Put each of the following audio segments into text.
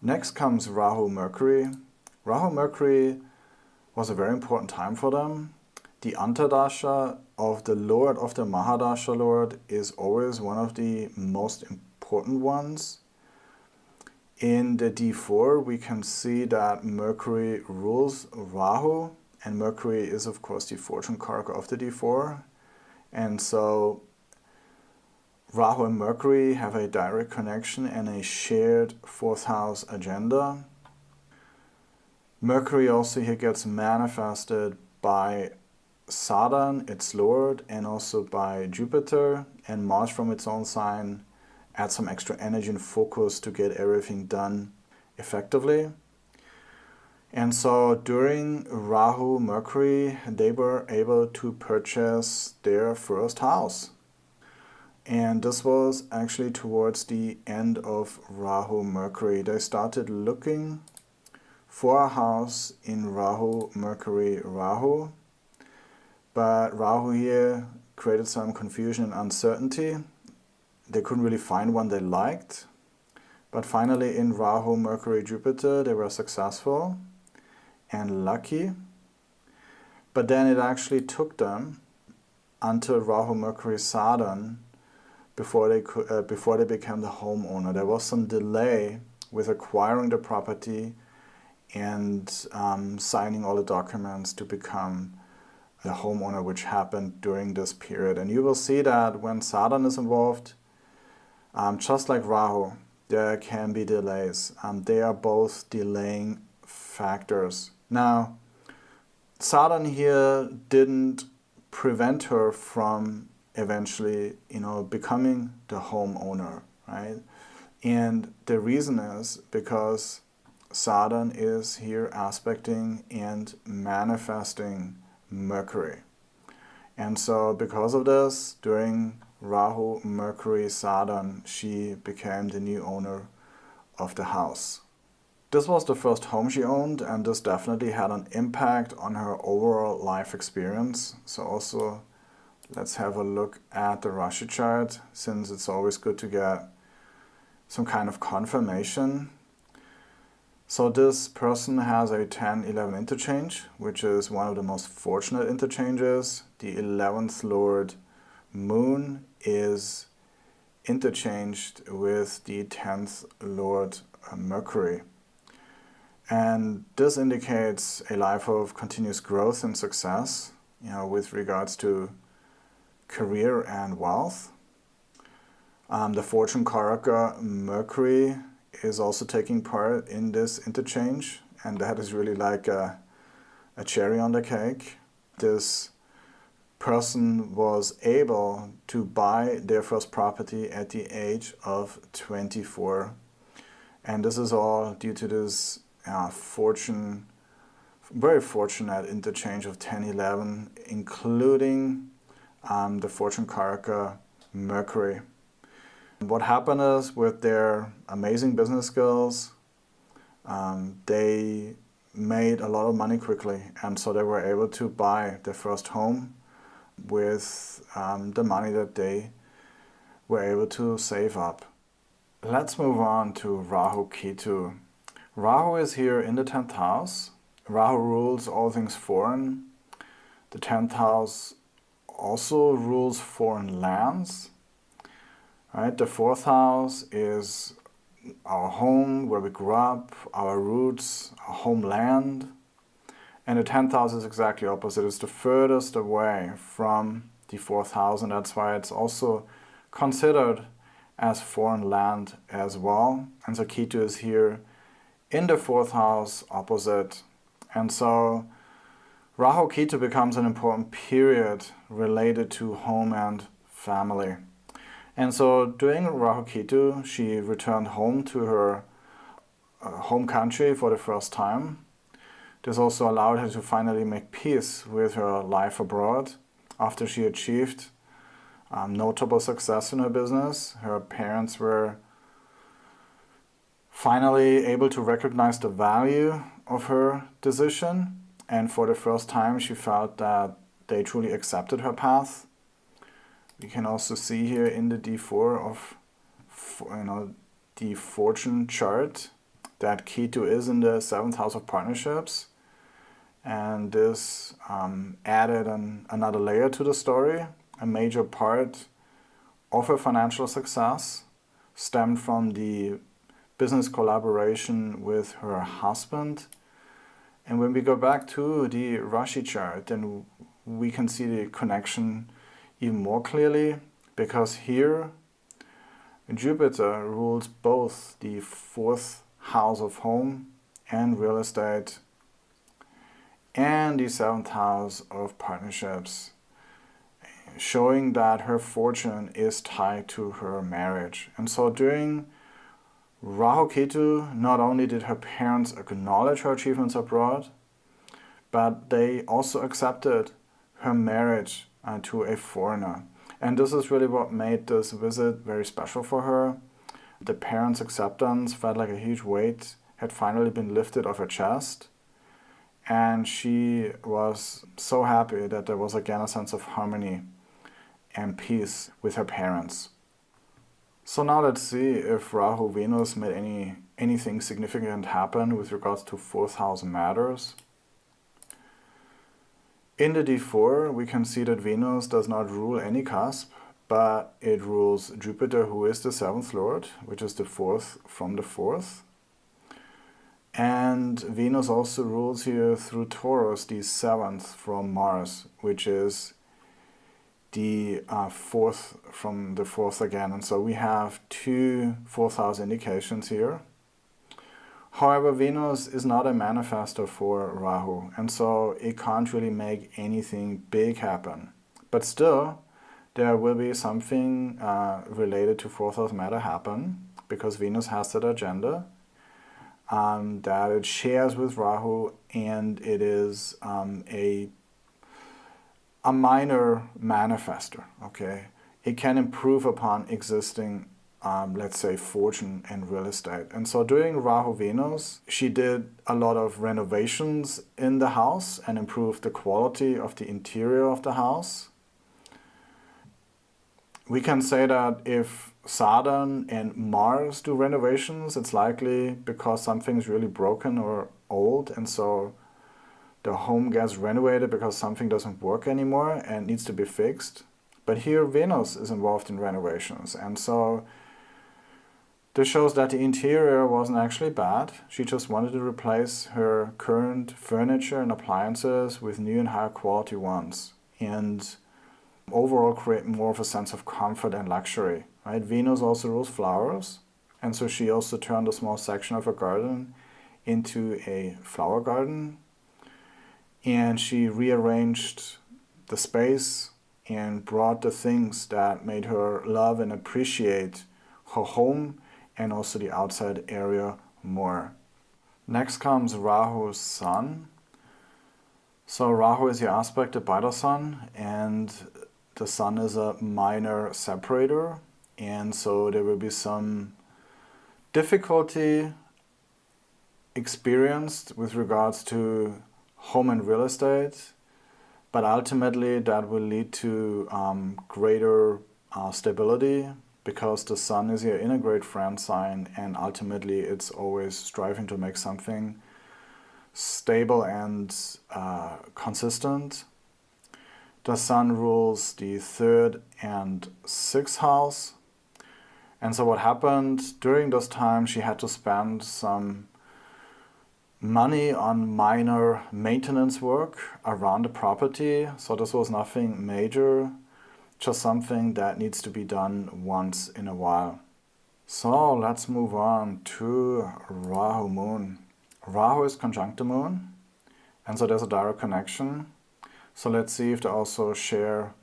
Next comes Rahu Mercury. Rahu Mercury was a very important time for them. The Antardasha of the Lord of the Mahadasha Lord is always one of the most important ones. In the D4 we can see that Mercury rules Rahu, and Mercury is of course the fortune karaka of the D4. And so Rahu and Mercury have a direct connection and a shared 4th house agenda. Mercury also here gets manifested by Saturn, its lord, and also by Jupiter, and Mars from its own sign adds some extra energy and focus to get everything done effectively. And so during Rahu Mercury, they were able to purchase their first house. And this was actually towards the end of Rahu Mercury. They started looking for a house in Rahu Mercury Rahu. But Rahu here created some confusion and uncertainty. They couldn't really find one they liked. But finally in Rahu Mercury Jupiter they were successful and lucky. But then it actually took them until Rahu Mercury Saturn before they became the homeowner. There was some delay with acquiring the property and signing all the documents to become the homeowner, which happened during this period. And you will see that when Saturn is involved, just like Rahu, there can be delays. They are both delaying factors. Now, Saturn here didn't prevent her from eventually, becoming the homeowner, right? And the reason is because Saturn is here aspecting and manifesting Mercury. And so because of this, during Rahu, Mercury, Saturn, she became the new owner of the house. This was the first home she owned, and this definitely had an impact on her overall life experience. So also, let's have a look at the Rashi chart, since it's always good to get some kind of confirmation. So this person has a 10-11 interchange, which is one of the most fortunate interchanges. The 11th Lord Moon is interchanged with the 10th Lord Mercury. And this indicates a life of continuous growth and success, with regards to career and wealth. The fortune karaka Mercury is also taking part in this interchange, and that is really like a cherry on the cake. This person was able to buy their first property at the age of 24, and this is all due to this very fortunate interchange of 10-11, including the fortune karaka Mercury. What happened is, with their amazing business skills, they made a lot of money quickly, and so they were able to buy their first home with the money that they were able to save up. Let's move on to Rahu Ketu. Rahu is here in the 10th house. Rahu rules all things foreign. The 10th house also rules foreign lands. Right? The 4th house is our home, where we grew up, our roots, our homeland. And the 10th house is exactly opposite. It's the furthest away from the 4th house, and that's why it's also considered as foreign land as well. And so Ketu is here in the 4th house opposite. And so Rahu Ketu becomes an important period related to home and family. And so during Rahu Ketu, she returned home to her home country for the first time. This also allowed her to finally make peace with her life abroad after she achieved notable success in her business. Her parents were finally able to recognize the value of her decision, and for the first time she felt that they truly accepted her path. You can also see here in the D4 of the fortune chart that Ketu is in the 7th house of partnerships. And this added another layer to the story. A major part of her financial success stemmed from the business collaboration with her husband. And when we go back to the Rashi chart, then we can see the connection even more clearly, because here Jupiter rules both the 4th house of home and real estate and the 7th house of partnerships, showing that her fortune is tied to her marriage. And so during Rahu Ketu, not only did her parents acknowledge her achievements abroad, but they also accepted her marriage to a foreigner. And this is really what made this visit very special for her. The parents' acceptance felt like a huge weight had finally been lifted off her chest. And she was so happy that there was again a sense of harmony and peace with her parents. So now let's see if Rahu Venus made anything significant happen with regards to 4th house matters. In the D4, we can see that Venus does not rule any cusp, but it rules Jupiter, who is the 7th lord, which is the 4th from the 4th. And Venus also rules here through Taurus, the 7th from Mars, which is the 4th from the 4th again. And so we have 2 4th house indications here. However, Venus is not a manifestor for Rahu, and so it can't really make anything big happen. But still, there will be something related to 4th house matter happen, because Venus has that agenda that it shares with Rahu, and it is a minor manifestor, okay? It can improve upon existing, let's say, fortune and real estate. And so during Rahu Venus, she did a lot of renovations in the house and improved the quality of the interior of the house. We can say that if Saturn and Mars do renovations, it's likely because something's really broken or old, and so the home gets renovated because something doesn't work anymore and needs to be fixed. But here Venus is involved in renovations, and so this shows that the interior wasn't actually bad. She just wanted to replace her current furniture and appliances with new and higher quality ones, and overall create more of a sense of comfort and luxury, right? Venus also rules flowers, and so she also turned a small section of her garden into a flower garden, and she rearranged the space and brought the things that made her love and appreciate her home and also the outside area more. Next comes Rahu's Sun. So Rahu is the aspected by the Sun, and the Sun is a minor separator, and so there will be some difficulty experienced with regards to home and real estate, but ultimately that will lead to greater stability, because the Sun is your inner great friend sign, and ultimately it's always striving to make something stable and consistent. The Sun rules the 3rd and 6th house. And so what happened during this time, she had to spend some money on minor maintenance work around the property. So this was nothing major, just something that needs to be done once in a while. So let's move on to Rahu Moon. Rahu is conjunct the Moon, and so there's a direct connection. So let's see if they also share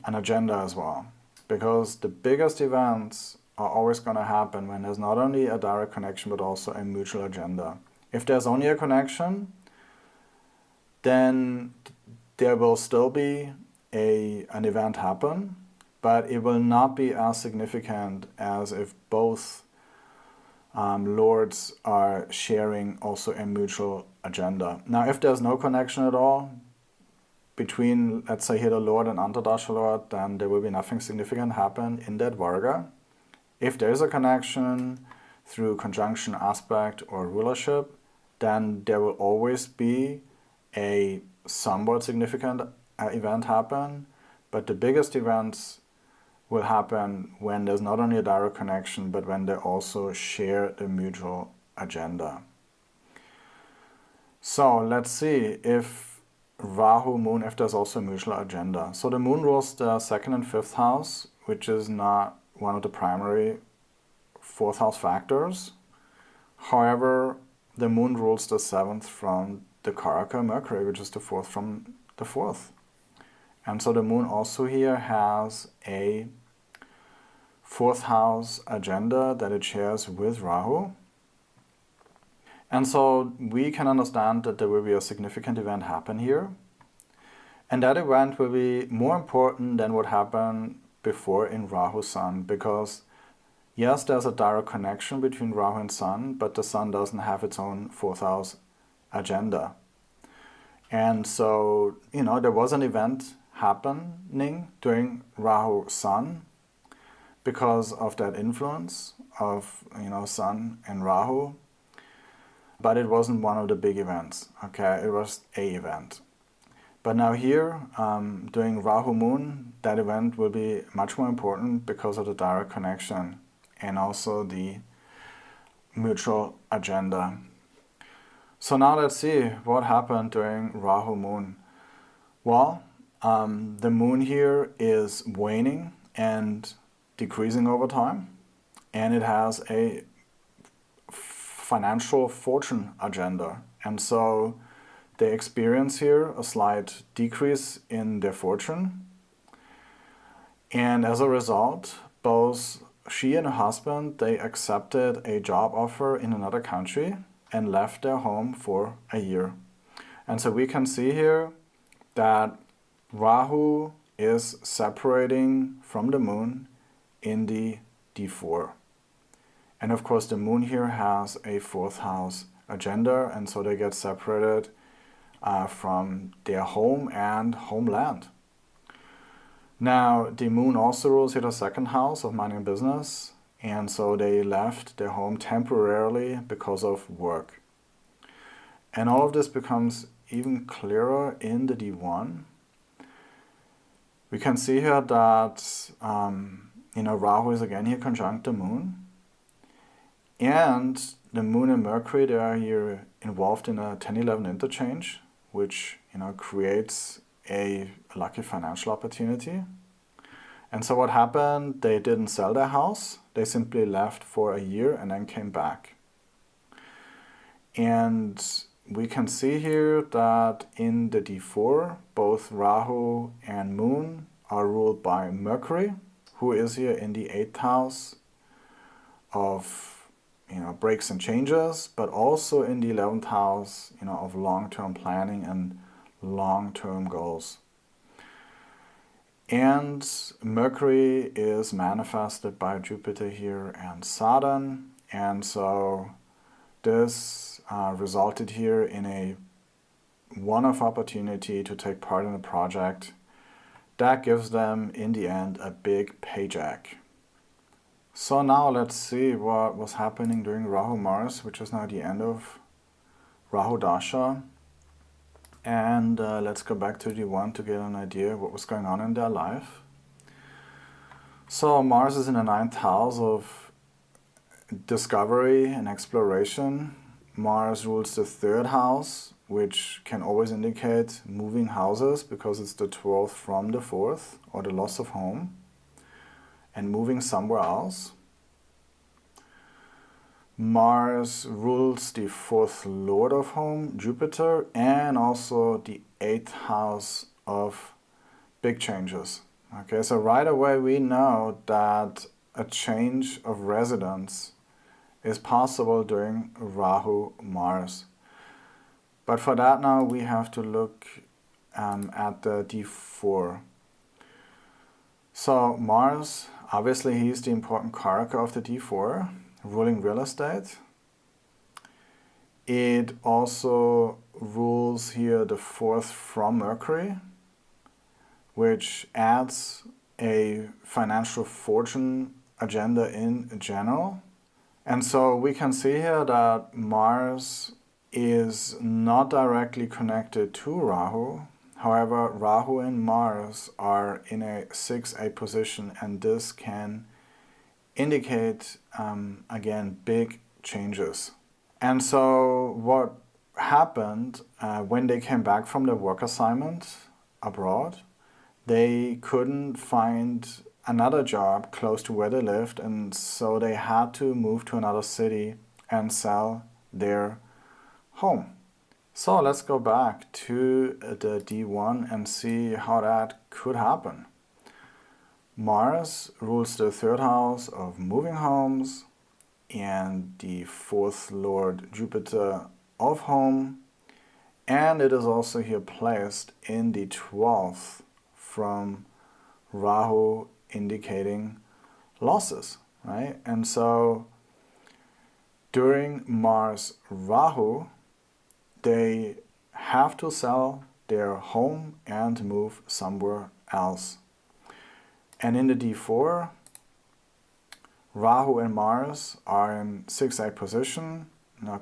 an agenda as well. Because the biggest events are always going to happen when there's not only a direct connection but also a mutual agenda. If there's only a connection, then there will still be an event happen, but it will not be as significant as if both lords are sharing also a mutual agenda. Now, if there's no connection at all between, let's say, here the Lord and Antardasha Lord, then there will be nothing significant happen in that Varga. If there is a connection, through conjunction, aspect, or rulership, then there will always be a somewhat significant event happen, but the biggest events will happen when there's not only a direct connection, but when they also share the mutual agenda. So let's see if Rahu Moon, if there's also a mutual agenda. So the Moon rules the 2nd and 5th house, which is not one of the primary 4th house factors. However, the Moon rules the 7th from the Karaka Mercury, which is the 4th from the 4th. And so the Moon also here has a 4th house agenda that it shares with Rahu. And so we can understand that there will be a significant event happen here. And that event will be more important than what happened before in Rahu Sun, because yes, there's a direct connection between Rahu and Sun, but the Sun doesn't have its own 4th house agenda. And so, there was an event happening during Rahu Sun because of that influence of, Sun and Rahu. But it wasn't one of the big events, okay? It was a event. But now here, during Rahu Moon, that event will be much more important because of the direct connection and also the mutual agenda. So now let's see what happened during Rahu Moon. Well, the Moon here is waning and decreasing over time, and it has a financial fortune agenda. And so they experience here a slight decrease in their fortune. And as a result, both she and her husband, they accepted a job offer in another country and left their home for a year. And so we can see here that Rahu is separating from the Moon in the D4. And of course the Moon here has a 4th house agenda, and so they get separated from their home and homeland. Now the Moon also rules here the 2nd house of money and business, and so they left their home temporarily because of work. And all of this becomes even clearer in the D1. We can see here that Rahu is again here conjunct the Moon. And the Moon and Mercury, they are here involved in a 10-11 interchange, which creates a lucky financial opportunity. And so what happened, they didn't sell their house, they simply left for a year and then came back. And we can see here that in the D4, both Rahu and Moon are ruled by Mercury, who is here in the 8th house of breaks and changes, but also in the 11th house, of long-term planning and long-term goals. And Mercury is manifested by Jupiter here and Saturn, and so this resulted here in a one-off opportunity to take part in a project that gives them, in the end, a big paycheck. So now let's see what was happening during Rahu Mars, which is now the end of Rahu Dasha. And let's go back to D1 to get an idea of what was going on in their life. So Mars is in the 9th house of discovery and exploration. Mars rules the 3rd house, which can always indicate moving houses because it's the 12th from the 4th, or the loss of home, and moving somewhere else. Mars rules the 4th lord of home, Jupiter, and also the 8th house of big changes. Okay, so right away we know that a change of residence is possible during Rahu Mars. But for that now we have to look at the D4. So Mars, obviously he's the important Karaka of the D4, ruling real estate. It also rules here the 4th from Mercury, which adds a financial fortune agenda in general. And so we can see here that Mars is not directly connected to Rahu. However, Rahu and Mars are in a 6-8 position, and this can indicate, again, big changes. And so what happened when they came back from their work assignment abroad, they couldn't find another job close to where they lived, and so they had to move to another city and sell their home. So let's go back to the D1 and see how that could happen. Mars rules the 3rd house of moving homes and the 4th lord Jupiter of home, and it is also here placed in the 12th from Rahu, indicating losses, right? And so during Mars Rahu, they have to sell their home and move somewhere else. And in the D4, Rahu and Mars are in 6-8 position,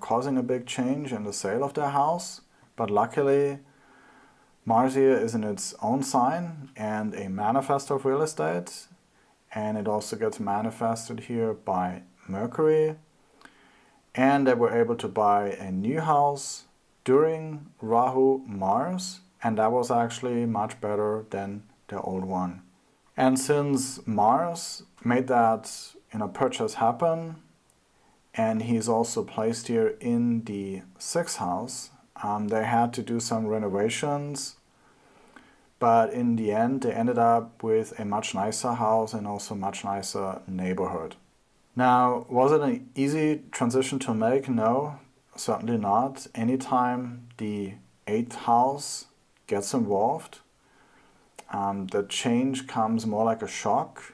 causing a big change in the sale of their house. But luckily, Mars here is in its own sign and a manifestor of real estate. And it also gets manifested here by Mercury. And they were able to buy a new house during Rahu Mars. And that was actually much better than the old one. And since Mars made that purchase happen, and he's also placed here in the 6th house, they had to do some renovations, but in the end they ended up with a much nicer house and also much nicer neighborhood. Now, was it an easy transition to make? No, certainly not. Anytime the 8th house gets involved, the change comes more like a shock.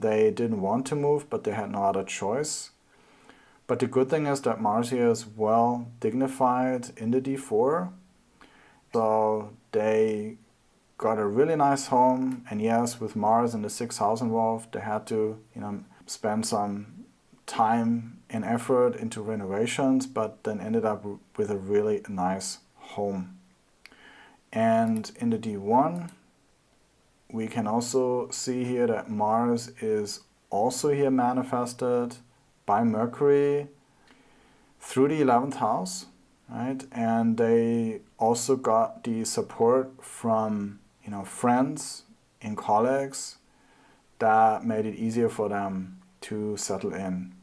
They didn't want to move, but they had no other choice. But the good thing is that Mars here is well dignified in the D4. So they got a really nice home. And yes, with Mars in the 6th house involved, they had to spend some time and effort into renovations, but then ended up with a really nice home. And in the D1, we can also see here that Mars is also here manifested by Mercury through the 11th house, right? And they also got the support from friends and colleagues that made it easier for them to settle in.